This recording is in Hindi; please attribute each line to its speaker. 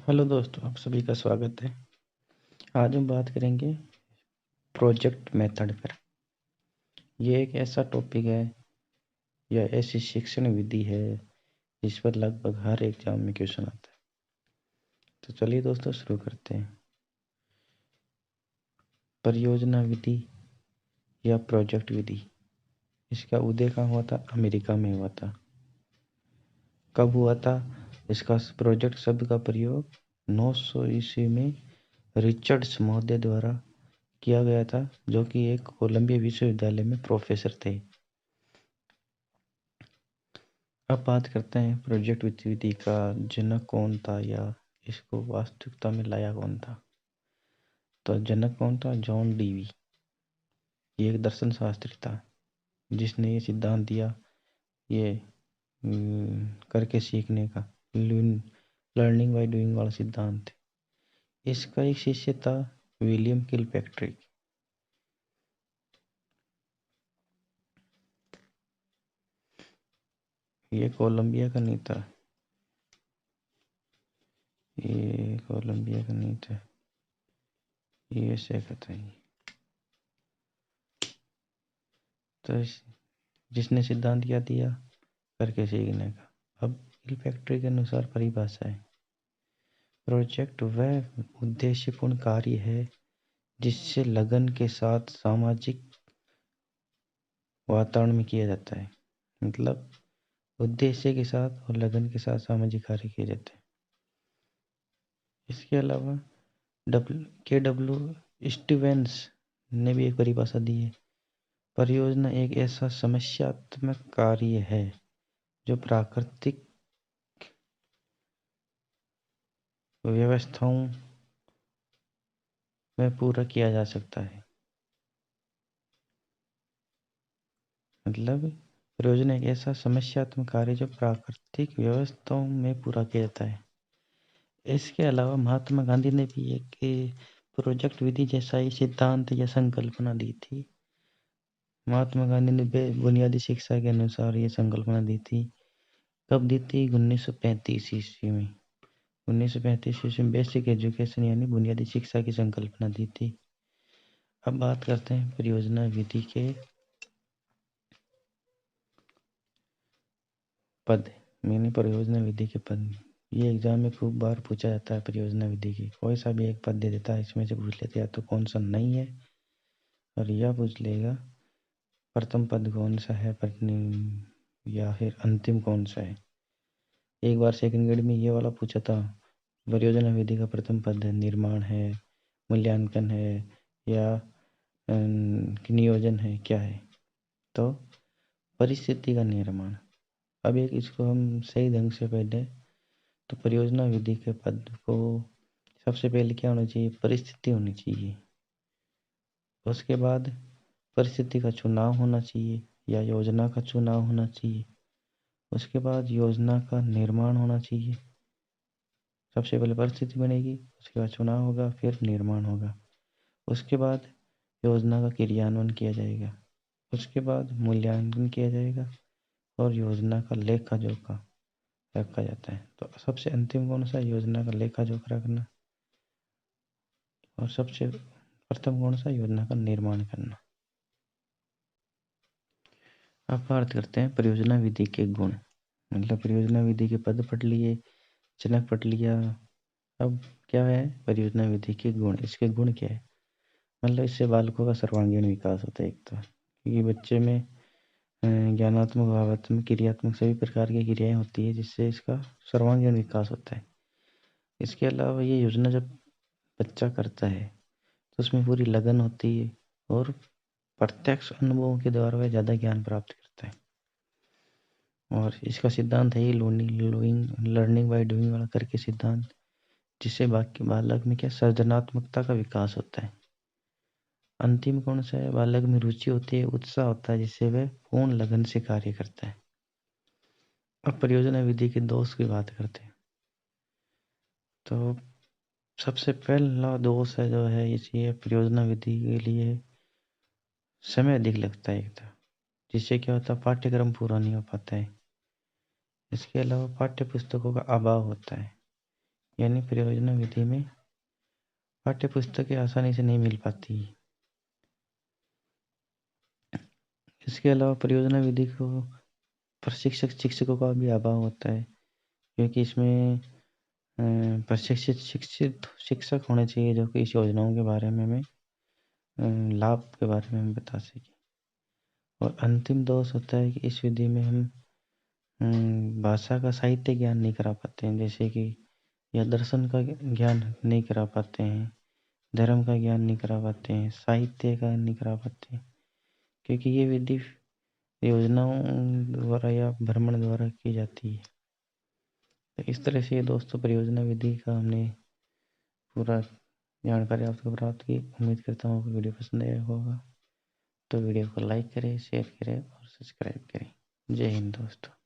Speaker 1: हेलो दोस्तों, आप सभी का स्वागत है। आज हम बात करेंगे प्रोजेक्ट मेथड पर। ये एक ऐसा टॉपिक है या ऐसी शिक्षण विधि है जिस पर लगभग हर एग्जाम में क्वेश्चन आता है। तो चलिए दोस्तों शुरू करते हैं। परियोजना विधि या प्रोजेक्ट विधि, इसका उदय कहाँ हुआ था? अमेरिका में हुआ था। कब हुआ था? इसका प्रोजेक्ट शब्द का प्रयोग 900 ईस्वी में रिचर्ड्स महोदय द्वारा किया गया था, जो कि एक कोलंबिया विश्वविद्यालय में प्रोफेसर थे। अब बात करते हैं प्रोजेक्ट विधि का जनक कौन था या इसको वास्तविकता में लाया कौन था। तो जनक कौन था? John Dewey. ये एक दर्शन शास्त्री था जिसने ये सिद्धांत दिया, ये करके सीखने का, लर्निंग बाय डूइंग वाला सिद्धांत। इसका एक शिष्य था विलियम किलपैट्रिक। ये कोलंबिया का नहीं था, ये कोलंबिया का नहीं था, यूएसए का था। तो जिसने सिद्धांत क्या दिया? करके सीखने का। अब किलपैट्रिक के अनुसार परिभाषा है, प्रोजेक्ट वह उद्देश्यपूर्ण कार्य है जिससे लगन के साथ सामाजिक वातावरण में किया जाता है। मतलब उद्देश्य के साथ और लगन के साथ सामाजिक कार्य किए जाते हैं। इसके अलावा डब्ल्यू स्टीवेंस ने भी एक परिभाषा दी है, परियोजना एक ऐसा समस्यात्मक कार्य है जो प्राकृतिक व्यवस्थाओं में पूरा किया जा सकता है। मतलब परियोजना एक ऐसा समस्यात्मक कार्य जो प्राकृतिक व्यवस्थाओं में पूरा किया जाता है। इसके अलावा महात्मा गांधी ने भी एक प्रोजेक्ट विधि जैसा ही सिद्धांत या संकल्पना दी थी। महात्मा गांधी ने बुनियादी शिक्षा के अनुसार ये संकल्पना दी थी। कब दी थी? 1935 ईस्वी में। 1935 ईस्वी में बेसिक एजुकेशन यानी बुनियादी शिक्षा की संकल्पना दी थी। अब बात करते हैं परियोजना विधि के पद, मैंने परियोजना विधि के पद। ये एग्जाम में खूब बार पूछा जाता है परियोजना विधि की। कोई सा भी एक पद दे देता है, इसमें से पूछ लेते हैं या तो कौन सा नहीं है, और यह पूछ लेगा प्रथम पद कौन सा है या फिर अंतिम कौन सा है। एक बार सेकंड ग्रेड में ये वाला पूछा था, परियोजना विधि का प्रथम पद है निर्माण है, मूल्यांकन है या नियोजन है, क्या है? तो परिस्थिति का निर्माण। अब एक इसको हम सही ढंग से पढ़े तो परियोजना विधि के पद को सबसे पहले क्या होना चाहिए? परिस्थिति होनी चाहिए। उसके बाद परिस्थिति का चुनाव होना चाहिए या योजना का चुनाव होना चाहिए। उसके बाद योजना का निर्माण होना चाहिए। सबसे पहले परिस्थिति बनेगी, उसके बाद चुनाव होगा, फिर निर्माण होगा। उसके बाद योजना का क्रियान्वयन किया जाएगा। उसके बाद मूल्यांकन किया जाएगा और योजना का लेखा जोखा रखा जाता है। तो सबसे अंतिम कौन सा? योजना का लेखा जोखा रखना। और सबसे प्रथम कौन सा? योजना का निर्माण करना। अब बात करते हैं परियोजना विधि के गुण। मतलब परियोजना विधि के पद पढ़ लिए, जनक पढ़ लिया। अब क्या है परियोजना विधि के गुण? इसके गुण क्या है? मतलब इससे बालकों का सर्वांगीण विकास होता है। एक तो क्योंकि बच्चे में ज्ञानात्मक, भावात्मक, क्रियात्मक सभी प्रकार की क्रियाएं होती है जिससे इसका सर्वांगीण विकास होता है। इसके अलावा ये योजना जब बच्चा करता है तो उसमें पूरी लगन होती है और प्रत्यक्ष अनुभवों के द्वारा वह ज़्यादा ज्ञान प्राप्त करता है। और इसका सिद्धांत है ये लर्निंग बाय डूइंग वाला करके सिद्धांत, जिससे बालक में क्या सृजनात्मकता का विकास होता है। अंतिम कौन सा है? बालक में रुचि होती है, उत्साह होता है, जिससे वह पूर्ण लगन से कार्य करता है। अब परियोजना विधि के दोष की बात करते हैं। तो सबसे पहला दोष है जो है ये परियोजना विधि के लिए समय अधिक लगता है एक तो, जिससे क्या होता है पाठ्यक्रम पूरा नहीं हो पाता है। इसके अलावा पाठ्य पुस्तकों का अभाव होता है। यानी परियोजना विधि में पाठ्य पुस्तकें आसानी से नहीं मिल पाती। इसके अलावा परियोजना विधि को शिक्षकों का भी अभाव होता है, क्योंकि इसमें प्रशिक्षित शिक्षित शिक्षक होने चाहिए जो कि इस योजनाओं के बारे में हमें लाभ के बारे में हमें बता सके। और अंतिम दोष होता है कि इस विधि में हम भाषा का साहित्य ज्ञान नहीं करा पाते हैं, जैसे कि या दर्शन का ज्ञान नहीं करा पाते हैं, धर्म का ज्ञान नहीं करा पाते हैं, साहित्य का नहीं करा पाते हैं, क्योंकि ये विधि योजनाओं द्वारा या भ्रमण द्वारा की जाती है। तो इस तरह से दोस्तों परियोजना विधि का हमने पूरा जानकारी आपको प्राप्त की। उम्मीद करता हूँ आपको वीडियो पसंद आया होगा। तो वीडियो को लाइक करें, शेयर करें और सब्सक्राइब करें। जय हिंद दोस्तों।